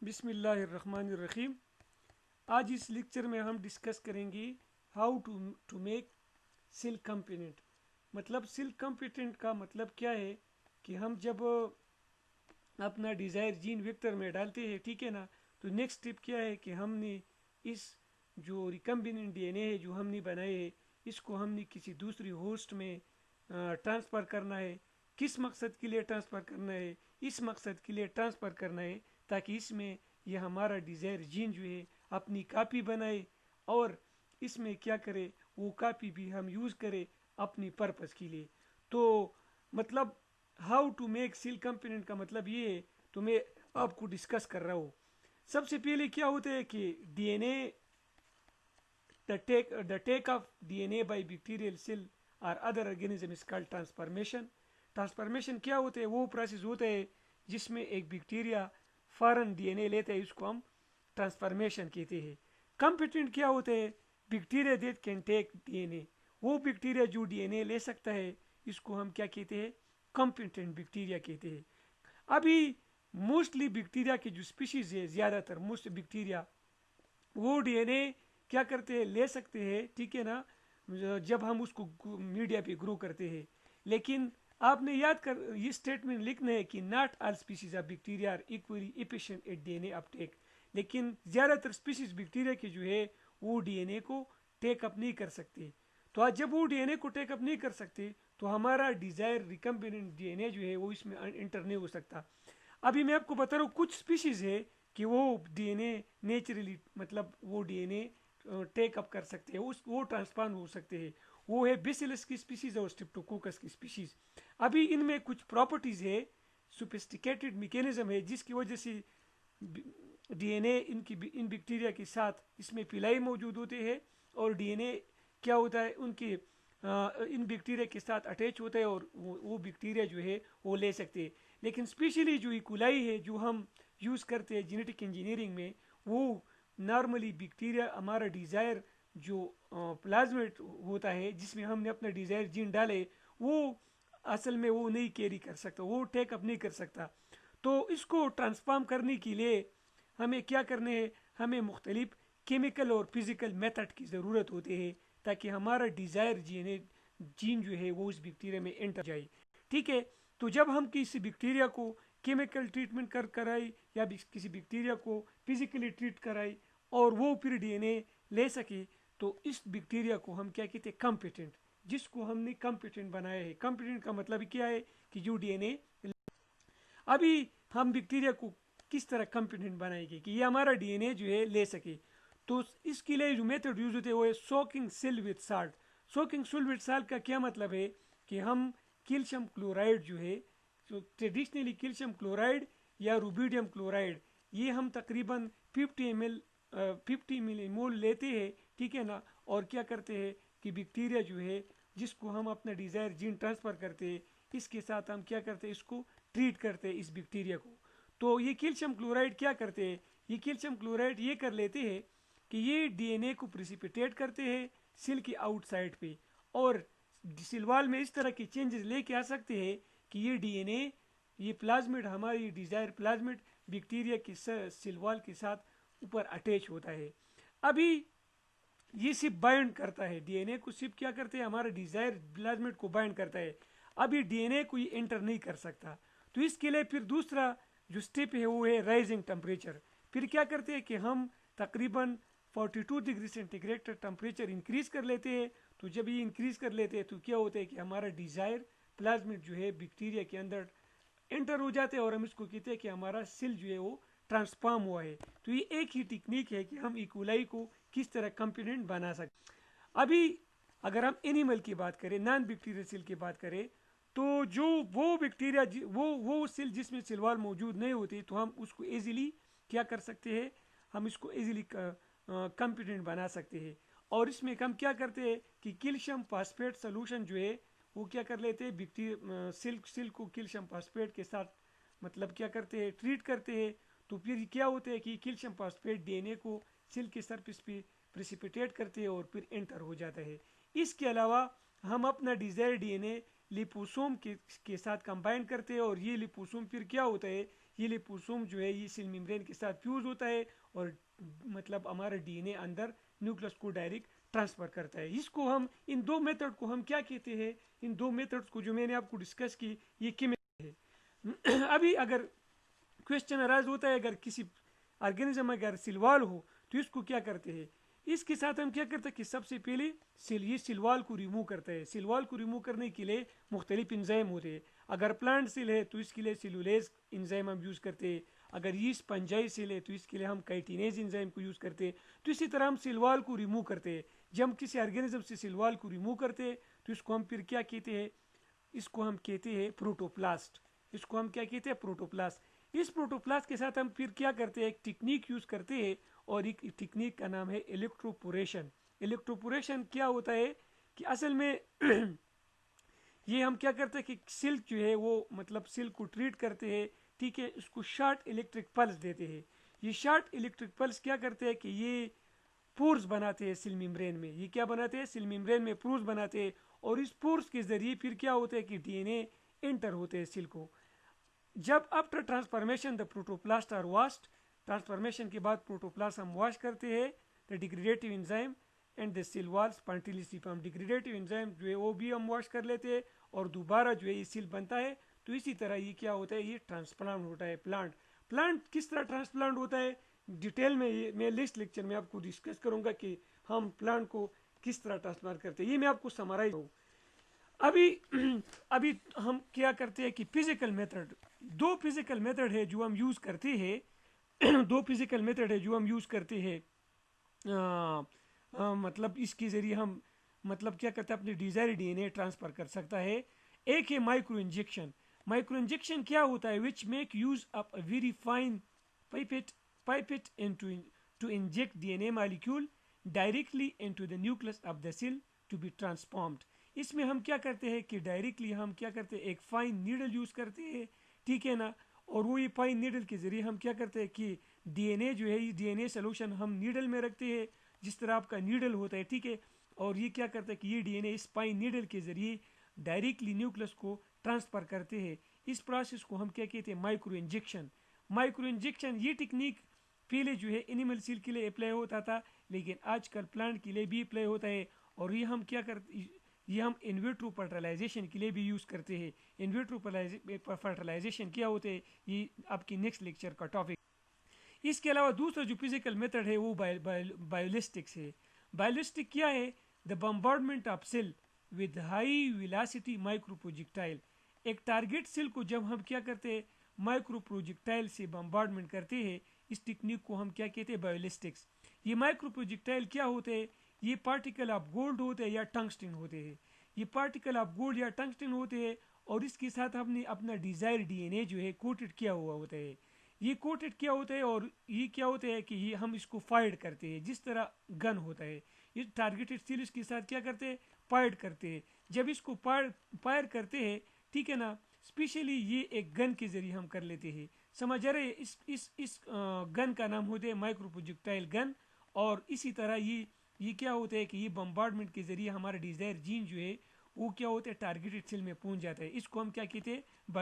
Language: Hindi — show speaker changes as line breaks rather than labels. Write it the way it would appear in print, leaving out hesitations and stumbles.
बिस्मिल्लाहिर्रहमानिर्रहीम। आज इस लेक्चर में हम डिस्कस करेंगे how to make silk component. मतलब सिल्क कंपोनेंट का मतलब क्या है कि हम जब अपना डिज़ायर जीन वेक्टर में डालते हैं, ठीक है ना, तो नेक्स्ट स्टेप क्या है कि हमने इस जो रिकम्बिनेंट डीएनए है जो हमने बनाए है, इसको हमने किसी दूसरी होस्ट में ट्रांसफ़र करना है। किस मकसद के लिए ट्रांसफ़र करना है? इस मकसद के लिए ट्रांसफ़र करना है ताकि इसमें यह हमारा डिज़ायर जीन जो है अपनी कापी बनाए और इसमें क्या करे, वो कापी भी हम यूज़ करें अपनी पर्पज़ के लिए। तो मतलब how to make silk component का मतलब ये है, तो मैं आपको डिस्कस कर रहा हूँ। सबसे पहले क्या होता है कि DNA the take of DNA by bacterial cell or other organism is called transformation. Transformation क्या होता है? वो प्रोसेस होता है जिसमें एक बैक्टीरिया फॉरेन डीएनए लेता है, इसको हम ट्रांसफॉर्मेशन कहते हैं। कंपिटेंट क्या होता है? Bacteria that can take DNA. वो बैक्टीरिया जो डीएनए ले सकता है, इसको हम क्या कहते हैं? कॉम्पिटेंट बैक्टीरिया कहते हैं। अभी मोस्टली बैक्टीरिया की जो स्पीशीज है, ज़्यादातर मोस्ट बैक्टीरिया वो डीएनए क्या करते हैं, ले सकते हैं, ठीक है ना, जब हम उसको मीडिया पे ग्रो करते हैं। लेकिन आपने याद कर ये स्टेटमेंट लिखना है कि not all species of bacteria are equally efficient at DNA uptake. लेकिन ज़्यादातर स्पीशीज बैक्टीरिया की जो है वो डीएनए को टेक अप नहीं कर सकते। तो आज जब वो डीएनए को टेक अप नहीं कर सकते, तो हमारा डिजायर रिकम्बिनेंट डीएनए जो है वो इसमें एंटर नहीं हो सकता। अभी मैं आपको बता रहा हूँ कुछ स्पीशीज है कि वो डीएनए नेचुरली, मतलब वो डीएनए टेक अप कर सकते हैं, उस वो ट्रांसफॉर्म हो सकते हैं। वो है बेसिलस की स्पीशीज और स्ट्रेप्टोकोकस की स्पीशीज। अभी इनमें कुछ प्रॉपर्टीज है, सोफिस्टिकेटेड मैकेनिज्म है जिसकी वजह से डीएनए इन बैक्टीरिया के साथ इसमें पिलाई मौजूद होते हैं और डीएनए क्या होता है उनके इन बैक्टीरिया के साथ अटैच होता है और वो बैक्टीरिया जो है वो ले सकते हैं। लेकिन स्पेशली जो इकोलाई है जो हम यूज़ करते हैं जेनेटिक इंजीनियरिंग में, वो नॉर्मली बैक्टीरिया हमारा डिज़ायर जो प्लाज्मेट होता है जिसमें हमने अपना डिज़ायर जीन डाले, वो असल में वो नहीं कैरी कर सकता, वो टेकअप नहीं कर सकता। तो इसको ट्रांसफॉर्म करने के लिए हमें क्या करने हैं, हमें मुख्तलिफ केमिकल और फिजिकल मेथड की ज़रूरत होती है ताकि हमारा डिज़ायर जीन जो है वो उस बैक्टीरिया में एंटर जाए, ठीक है। तो जब हम किसी बैक्टीरिया को केमिकल ट्रीटमेंट कर कराई या किसी बैक्टीरिया को फिजिकली ट्रीट कराई और वो फिर डीएनए ले सके, तो इस बैक्टीरिया को हम क्या कहते हैं? कॉम्पिटेंट, जिसको हमने कॉम्पिटेंट बनाया है। कॉम्पिटेंट का मतलब क्या है कि जो डीएनए, अभी हम बैक्टीरिया को किस तरह कॉम्पिटेंट बनाएंगे कि ये हमारा डीएनए जो है ले सके। तो इसके लिए जो मेथड यूज होते हैं वो है soaking cell with salt. Soaking cell with salt का क्या मतलब है कि हम कैल्शियम क्लोराइड जो है, जो ट्रेडिशनली कैल्शियम क्लोराइड या रुबिडियम क्लोराइड, ये हम तकरीबन 50 मिलीमोल लेते हैं, ठीक है ना। और क्या करते हैं कि बैक्टीरिया जो है जिसको हम अपना डिज़ायर जीन ट्रांसफ़र करते हैं, इसके साथ हम क्या करते हैं, इसको ट्रीट करते हैं इस बैक्टीरिया को। तो ये कैल्शियम क्लोराइड क्या करते हैं, ये कैल्शियम क्लोराइड ये कर लेते हैं कि ये डीएनए को प्रिसिपिटेट करते हैं सेल की आउटसाइड पे, और सेल वॉल में इस तरह के चेंजेस लेके आ सकते हैं कि ये डीएनए, ये प्लाज्मिड, हमारी डिजायर प्लाज्मिड बैक्टीरिया की सेल वॉल के साथ ऊपर अटैच होता है। अभी ये सिर्फ बाइंड करता है डीएनए को, सिर्फ क्या करते हैं, हमारे डिजायर प्लाज्मिड को बाइंड करता है। अब ये डीएनए को ये एंटर नहीं कर सकता। तो इसके लिए फिर दूसरा जो स्टेप है वो है राइजिंग टेम्परेचर। फिर क्या करते हैं कि हम तकरीबन 42 डिग्री सेंटीग्रेड तक टेम्परेचर इंक्रीज कर लेते हैं। तो जब ये इंक्रीज कर लेते हैं तो क्या होता है कि हमारा डिजायर प्लाज्मिड जो है बैक्टीरिया के अंदर एंटर हो जाते हैं और हम इसको कहते हैं कि हमारा सेल जो है वो ट्रांसफॉर्म हुआ है। तो ये एक ही टेक्निक है कि हम इकोलाई को किस तरह कंपोनेंट बना सकते। अभी अगर हम एनिमल की बात करें, नॉन बैक्टीरियल सेल की बात करें, तो जो वो बैक्टीरिया वो सेल जिसमें सेल वॉल मौजूद नहीं होती, तो हम उसको इजीली क्या कर सकते हैं, हम इसको इजीली कंपोनेंट बना सकते हैं। और इसमें हम क्या करते हैं कि कैल्शियम फास्फेट सोल्यूशन जो है वो क्या कर लेते हैं, बैक्टीरिया सेल को कैल्शियम फास्फेट के साथ मतलब क्या करते हैं, ट्रीट करते हैं। तो फिर क्या होता है कि कैल्शियम फास्फेट डीएनए को सेल के सरफेस पे प्रेसिपिटेट करते हैं और फिर एंटर हो जाता है। इसके अलावा हम अपना डिजायर डीएनए लिपोसोम के साथ कंबाइन करते हैं और ये लिपोसोम फिर क्या होता है ये लिपोसोम जो है ये सेल मेम्ब्रेन के साथ फ्यूज होता है और मतलब हमारा डीएनए अंदर न्यूक्लियस को डायरेक्ट ट्रांसफर करता है। इसको हम इन दो मेथड को हम क्या कहते हैं, इन दो मेथड्स को जो मैंने आपको डिस्कस की ये केमिकल है। अभी अगर क्वेश्चन अराइज होता है अगर किसी ऑर्गेनिज्म अगर सिलवाल हो तो इसको क्या करते हैं, इसके साथ हम क्या करते हैं कि सबसे पहले ये सिलवाल को रिमूव करते हैं। सिलवाल को रिमूव करने के लिए मुख्तलिफ इंजाइम होते हैं। अगर प्लांट सेल है तो इसके लिए सेलुलेज इंजाइम हम यूज़ करते हैं। अगर ये स्पंजाई सेल है तो इसके लिए हम काइटिनेज इंजाइम को यूज़ करते हैं। तो इसी तरह हम सिलवाल को रिमूव करते हैं। जब हम किसी ऑर्गेनिज्म से सिलवाल को रिमूव करते हैं तो इसको हम फिर क्या कहते हैं, इसको हम कहते हैं प्रोटोप्लास्ट। इसको हम क्या कहते हैं, प्रोटोप्लास्ट। इस प्रोटोप्लास्ट के साथ हम फिर क्या करते हैं, एक टेक्निक यूज़ करते हैं और एक टेक्निक का नाम है इलेक्ट्रोपोरेशन। इलेक्ट्रोपोरेशन क्या होता है कि असल में ये हम क्या करते हैं कि सिल्क जो है वो मतलब सिल्क को ट्रीट करते हैं, ठीक है, उसको शॉर्ट इलेक्ट्रिक पल्स देते हैं। ये शॉर्ट इलेक्ट्रिक पल्स क्या करते हैं कि ये पोर्स बनाते हैं सेल मेम्ब्रेन में। ये क्या बनाते हैं, सेल मेम्ब्रेन में पोर्स बनाते हैं और इस पोर्स के जरिए फिर क्या होता है कि डीएनए एंटर होते हैं सेल को। जब after transformation the protoplast are washed, transformation के बाद प्रोटोप्लास्ट हम वॉश करते हैं the degradative enzyme and the cell wall spontaneously form. Degradative enzyme जो है वो भी हम वॉश कर लेते हैं और दोबारा जो है ये सेल बनता है। तो इसी तरह ये क्या होता है, ये ट्रांसप्लांट होता है। प्लांट किस तरह ट्रांसप्लांट होता है डिटेल में ये मैं नेक्स्ट लेक्चर में आपको डिस्कस करूंगा कि हम प्लांट को किस तरह ट्रांसप्लांट करते हैं। ये मैं आपको समराइज हूँ। अभी अभी हम क्या करते हैं कि फिजिकल मेथड, दो फिजिकल मेथड है जो हम यूज करते हैं दो फिजिकल मेथड है जो हम यूज करते हैं। मतलब इसके जरिए हम मतलब क्या करते हैं, अपने डिजायर डीएनए ट्रांसफर कर सकता है। एक है माइक्रो इंजेक्शन। माइक्रो इंजेक्शन क्या होता है, which make use of a very fine pipette into to inject DNA molecule directly into the nucleus of the cell to be transformed। इसमें हम क्या करते हैं कि डायरेक्टली हम क्या करते हैं, एक फाइन नीडल यूज करते हैं, ठीक है ना, और वो ये फाइन नीडल के जरिए हम क्या करते हैं कि डीएनए जो है, ये डीएनए सोल्यूशन हम नीडल में रखते हैं जिस तरह आपका नीडल होता है, ठीक है, और ये क्या करता है कि ये डीएनए इस फाइन नीडल के जरिए डायरेक्टली न्यूक्लियस को ट्रांसफर करते हैं। इस प्रोसेस को हम क्या कहते हैं, माइक्रो इंजेक्शन। माइक्रो इंजेक्शन ये टेक्निक पहले जो है एनिमल सेल के लिए अप्लाई होता था, लेकिन आजकल प्लांट के लिए भी अप्लाई होता है। और ये हम क्या करते, ये हम इनविट्रो फर्टिलाइजेशन के लिए भी यूज़ करते हैं। इनविट्रो फर्टिलाइजेशन क्या होते हैं, ये आपकी नेक्स्ट लेक्चर का टॉपिक। इसके अलावा दूसरा जो फिजिकल मेथड है वो बायोलिस्टिक्स है। बायोलिस्टिक क्या है, the bombardment of cell with high velocity micro projectile. एक टारगेट सेल को जब हम क्या करते हैं, माइक्रो प्रोजेक्टाइल से बम्बार्डमेंट करते हैं, इस टेक्निक को हम क्या कहते हैं, बायोलिस्टिक्स। ये माइक्रो प्रोजेक्टाइल क्या होते हैं, ये पार्टिकल ऑफ गोल्ड होते हैं या टंगस्टन होते हैं। ये पार्टिकल ऑफ गोल्ड या टंगस्टन होते हैं और इसके साथ हमने अपना डिजायर डीएनए जो है कोटेड किया हुआ होता है। ये कोटेड किया होता है और ये क्या होता है कि ये हम इसको फायर करते हैं जिस तरह गन होता है। ये टारगेटेड सेल इसके साथ क्या करते हैं, फायर करते हैं। जब इसको फायर करते हैं, ठीक है ना, स्पेशली ये एक गन के जरिए हम कर लेते हैं। समझ रहे, इस गन का नाम होता है माइक्रो प्रोजेक्टाइल गन। और इसी तरह ये क्या होता है कि ये बम्बार्डमेंट के जरिए हमारा डिजायर जीन जो है वो क्या होता है, टारगेटेड सेल में पहुंच जाता है। इसको हम क्या कहते हैं,